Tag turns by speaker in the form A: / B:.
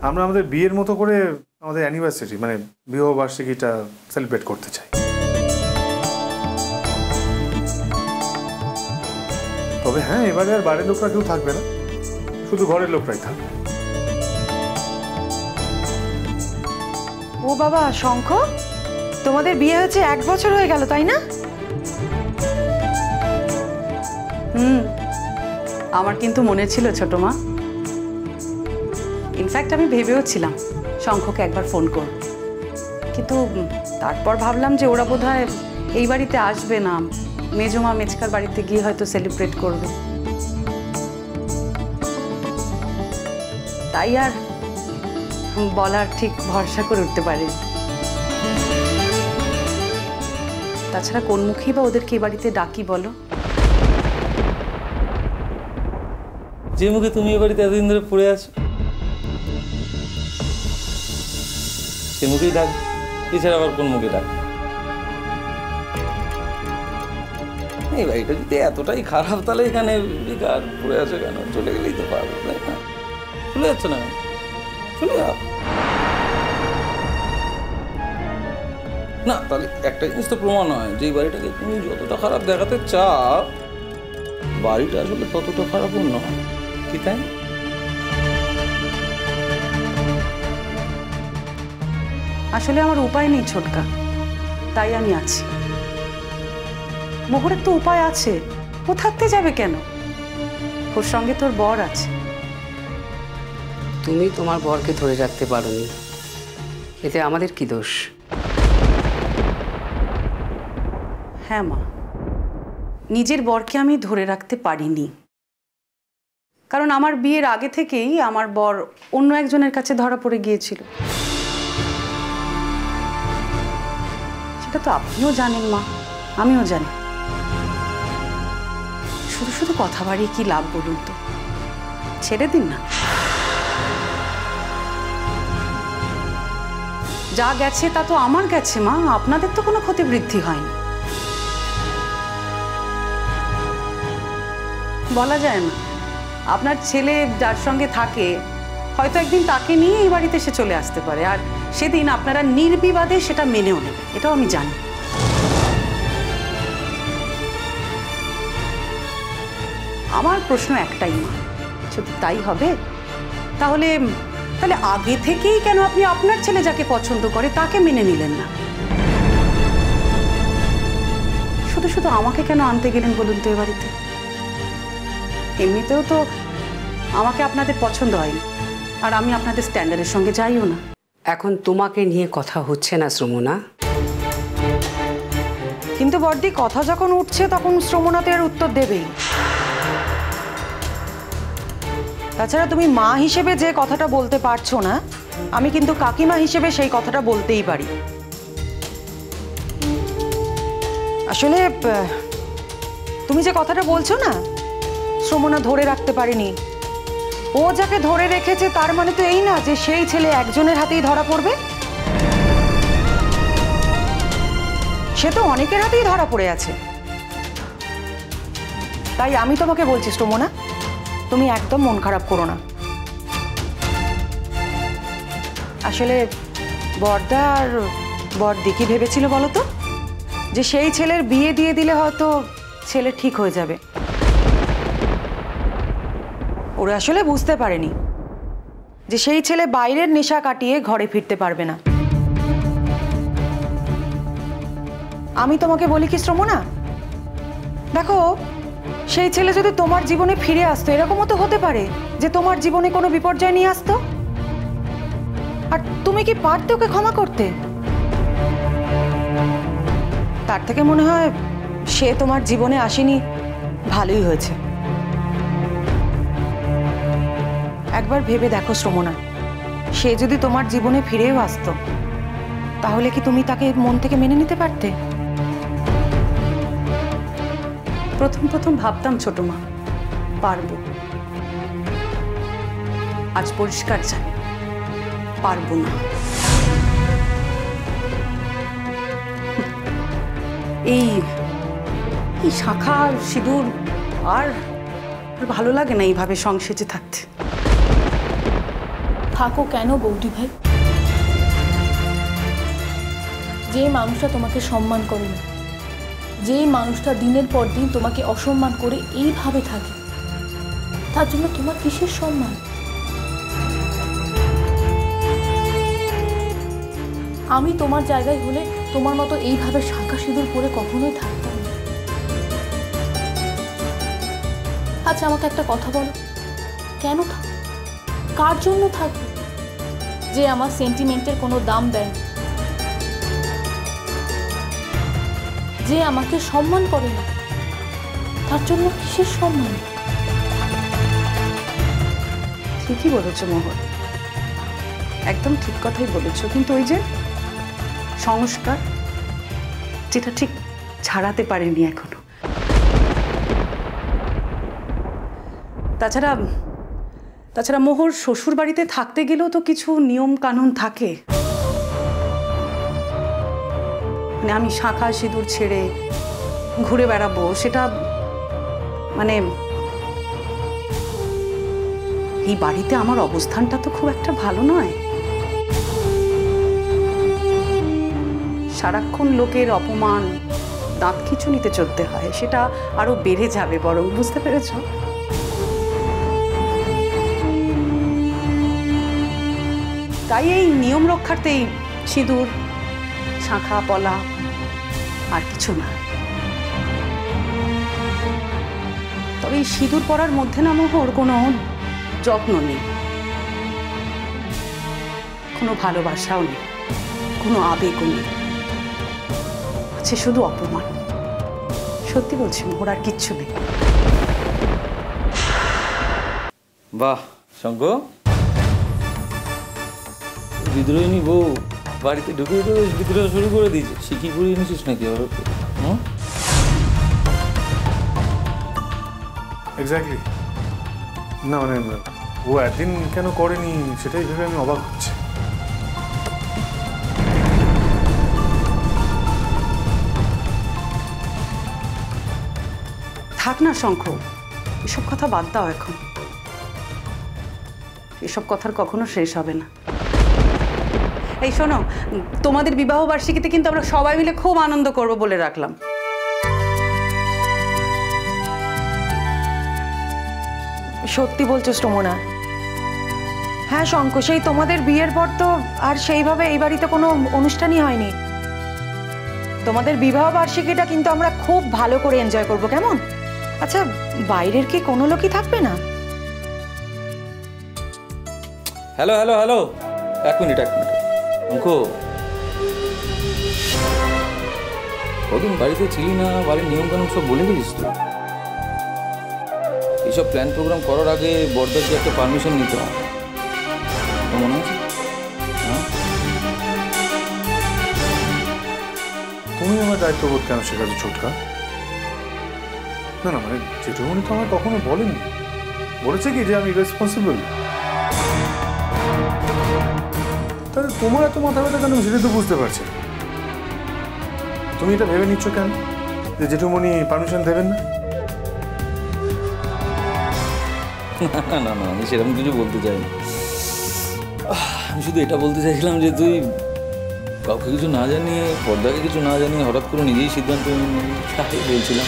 A: আমরা আমাদের বিয়ের মতো করে আমাদের অ্যানিভার্সারি মানে বিবাহ বার্ষিকীটা সেলিব্রেট করতে চাই। তবে হ্যাঁ, এবারে আর বাড়ির লোকরা কেউ থাকবে না, শুধু ঘরের লোকরাই থাকবে।
B: ও বাবা, শঙ্খ, তোমাদের বিয়ে হয়েছে 1 বছর হয়ে গেল, তাই না?
C: আমার কিন্তু মনে ছিল ছোট মা। ইনফ্যাক্ট আমি ভেবেও ছিলাম শঙ্খকে একবার ফোন করব, কিন্তু তারপর ভাবলাম যে ওরা বোধহয় এই বাড়িতে আসবে না, মেজমা মেচকার বাড়িতে গিয়ে হয়তো সেলিব্রেট করবে, তাই আর বলার ঠিক ভরসা করে উঠতে পারে। তাছাড়া কোন মুখেই বা ওদেরকে এই বাড়িতে ডাকি বলো?
D: যে মুখে তুমি এ বাড়িতে এতদিন ধরে পড়ে আছো সে মুখেই ডাক, এছাড়া আবার কোন মুখে ডাক? এই বাড়িটা যদি এতটাই খারাপ তাহলে এখানে বেকার পড়ে আছে কেন? চলে গেলেই তো পারবে, তাই না? চলে যাচ্ছে না, চলে যাও না। তাহলে একটা জিনিস তো প্রমাণ হয় যে এই বাড়িটাকে তুমি যতটা খারাপ দেখাতে চাও বাড়িটা আসলে ততটা খারাপও নয়, কি তাই?
C: আসলে আমার উপায় নেই ছোটকা, তাই আমি আছি। মোহরের তো উপায় আছে, ও থাকতে যাবে কেন? ওর সঙ্গে তোর বর আছে।
E: তুমি তোমার বরকে ধরে রাখতে পারোনি, এতে আমাদের কি দোষ?
C: হ্যাঁ মা, নিজের বরকে আমি ধরে রাখতে পারিনি, কারণ আমার বিয়ের আগে থেকেই আমার বর অন্য একজনের কাছে ধরা পড়ে গিয়েছিল। সেটা তো আপনিও জানেন মা, আমিও জানি। শুধু শুধু কথা বাড়িয়ে কি লাভ বলুন তো? ছেড়ে দিন না, যা গেছে তা তো আমার গেছে মা, আপনাদের তো কোনো ক্ষতি বৃদ্ধি হয়নি। বলা যায় না, আপনার ছেলে যার সঙ্গে থাকে হয়তো একদিন তাকে নিয়ে এই বাড়িতে সে চলে আসতে পারে, আর সেদিন আপনারা নির্বিবাদে সেটা মেনেও নেবেন, এটাও আমি জানি। আমার প্রশ্ন একটাই মা, যদি তাই হবে তাহলে তাহলে আগে থেকেই কেন আপনি আপনার ছেলে যাকে পছন্দ করে তাকে মেনে নিলেন না? শুধু শুধু আমাকে কেন আনতে গেলেন বলুন তো এ বাড়িতে? এমনিতেও তো আমাকে আপনাদের পছন্দ হয়নি, আর আমি আপনাদের স্ট্যান্ডার্ডের সঙ্গে যাইও না।
E: এখন তোমাকে নিয়ে কথা হচ্ছে না শ্রমণা।
B: কিন্তু বড়দি, কথা যখন উঠছে তখন শ্রমণাতে আর উত্তর দেবেই। তাছাড়া তুমি মা হিসেবে যে কথাটা বলতে পারছো না, আমি কিন্তু কাকিমা হিসেবে সেই কথাটা বলতেই পারি। আসলে তুমি যে কথাটা বলছো না, শ্রমণা ধরে রাখতে পারেনি, ও যাকে ধরে রেখেছে তার মানে তো এই না যে সেই ছেলে একজনের হাতেই ধরা পড়বে। সে তো অনেকের হাতেই ধরা পড়ে আছে। তাই আমি তোমাকে বলছি শ্রমণা, তুমি একদম মন খারাপ করো না। আসলে বড়দা আর বড়দি কি ভেবেছিল বলো তো, যে সেই ছেলের বিয়ে দিয়ে দিলে হয়তো ছেলে ঠিক হয়ে যাবে। ওরা আসলে বুঝতে পারেনি যে সেই ছেলে বাইরের নেশা কাটিয়ে ঘরে ফিরতে পারবে না। আমি তোমাকে বলি কি শ্রমণা, দেখো সেই ছেলে যদি তোমার জীবনে ফিরে আসতো, এরকমও তো হতে পারে যে তোমার জীবনে কোনো বিপর্যয় নিয়ে আসতো, আর তুমি কি পারতে ওকে ক্ষমা করতে? তার থেকে মনে হয় সে তোমার জীবনে আসেনি, ভালোই হয়েছে। একবার ভেবে দেখো শ্রমণা, সে যদি তোমার জীবনে ফিরেও আসতো তাহলে কি তুমি তাকে মন থেকে মেনে নিতে পারতে?
C: প্রথম প্রথম ভাবতাম ছোট মা পারবো, আজ পরিষ্কার জানি পারবো না। এই শাখা সিঁদুর আর ভালো লাগে না এইভাবে সংসেজে থাকতে।
F: থাকো কেন বৌদি ভাই? যে মানুষটা তোমাকে সম্মান করে না, যেই মানুষটা দিনের পর দিন তোমাকে অসম্মান করে এইভাবে থাকে, তার জন্য তোমার কিসের সম্মান? আমি তোমার জায়গায় হলে তোমার মতো এইভাবে শাঁখা সিঁদুর পরে কখনোই থাকতাম না। আচ্ছা আমাকে একটা কথা বলো, কেন থাকবো? কার জন্য থাকবো? যে আমার সেন্টিমেন্টের কোনো দাম দেয় না, যে আমাকে সম্মান করে না, তার জন্য কিসের সম্মান?
C: ঠিকই বলেছো মোহর, একদম ঠিক কথাই বলেছো, কিন্তু ওই যে সংস্কার, যেটা ঠিক ছাড়াতে পারেনি এখনো। তাছাড়া মোহর শ্বশুর বাড়িতে থাকতে গেলেও তো কিছু নিয়ম কানুন থাকে। মানে আমি শাঁখা সিঁদুর ছেড়ে ঘুরে বেড়াবো, সেটা মানে এই বাড়িতে আমার অবস্থানটা তো খুব একটা ভালো নয়। সারাক্ষণ লোকের অপমান, দাঁত খিঁচুনিতে চলতে হয়, সেটা আরো বেড়ে যাবে বরং, বুঝতে পেরেছ? তাই এই নিয়ম রক্ষার্থেই সিঁদুর, শাঁখা পলা, আর কিছু না। তবে এই সিঁদুর পরার মধ্যে না মোহর কোনো যত্ন নেই, কোনো ভালোবাসাও নেই, কোনো আবেগও নেই, আছে শুধু অপমান। সত্যি বলছি মোহর, আর কিচ্ছু নেই।
D: বাহ শঙ্খ, বিদ্রোহিনী বউ বাড়িতে ঢুকে বিদ্রোহ শুরু করে দিয়েছে। শিখি পড়িয়ে নিছিস নাকি?
A: এক্স্যাক্টলি। না মানে ও একদিন কেন করেনি সেটাই ভেবে আমি অবাক হচ্ছি।
C: থাক না শঙ্খ, এসব কথা বাদ দাও এখন। এসব কথার কখনো শেষ হবে না। এই শোনো, তোমাদের বিবাহ বার্ষিকীতে কিন্তু আমরা সবাই মিলে খুব আনন্দ করব বলে রাখলাম।
B: সত্যি বলছো শ্রমনা? হ্যাঁ শঙ্খ, সেই তোমাদের বিয়ের পর তো আর সেইভাবে এই বাড়িতে কোনো অনুষ্ঠানই হয়নি। তোমাদের বিবাহ বার্ষিকীটা কিন্তু আমরা খুব ভালো করে এনজয় করব, কেমন? আচ্ছা বাইরের কি কোনো লোকই থাকবে না?
D: হ্যালো হ্যালো হ্যালো, এক মিনিট। অঙ্কু, কদিন বাড়িতে ছিলি না, বাড়ির নিয়মকানুন সব বলে দিয়েছিস তো? এইসব প্ল্যান প্রোগ্রাম করার আগে বড়দাকে একটা পারমিশন নিতে হয়, মনে আছে? হ্যাঁ,
A: তুমি আমার দায়িত্ববোধ কেন শেখাচ্ছ ছোটকা? না না মানে জেঠুমনি তো আমার কখনো বলেনি। বলেছে কি যে আমি রেসপন্সিবল? তাহলে তোমার এত মাথা ব্যথা কেন সেটা তো বুঝতে পারছি। তুমি এটা ভেবে নিচ্ছ কেন যে জেঠুমনি পারমিশন দেবেন না?
D: না না না, আমি সেরকম কিছু বলতে চাইনি। আমি শুধু এটা বলতে চাইছিলাম যে তুই কাউকে কিছু না জানিয়ে, পর্দাকে কিছু না জানিয়ে হঠাৎ করে নিজেই সিদ্ধান্ত নিয়ে বলছিলাম।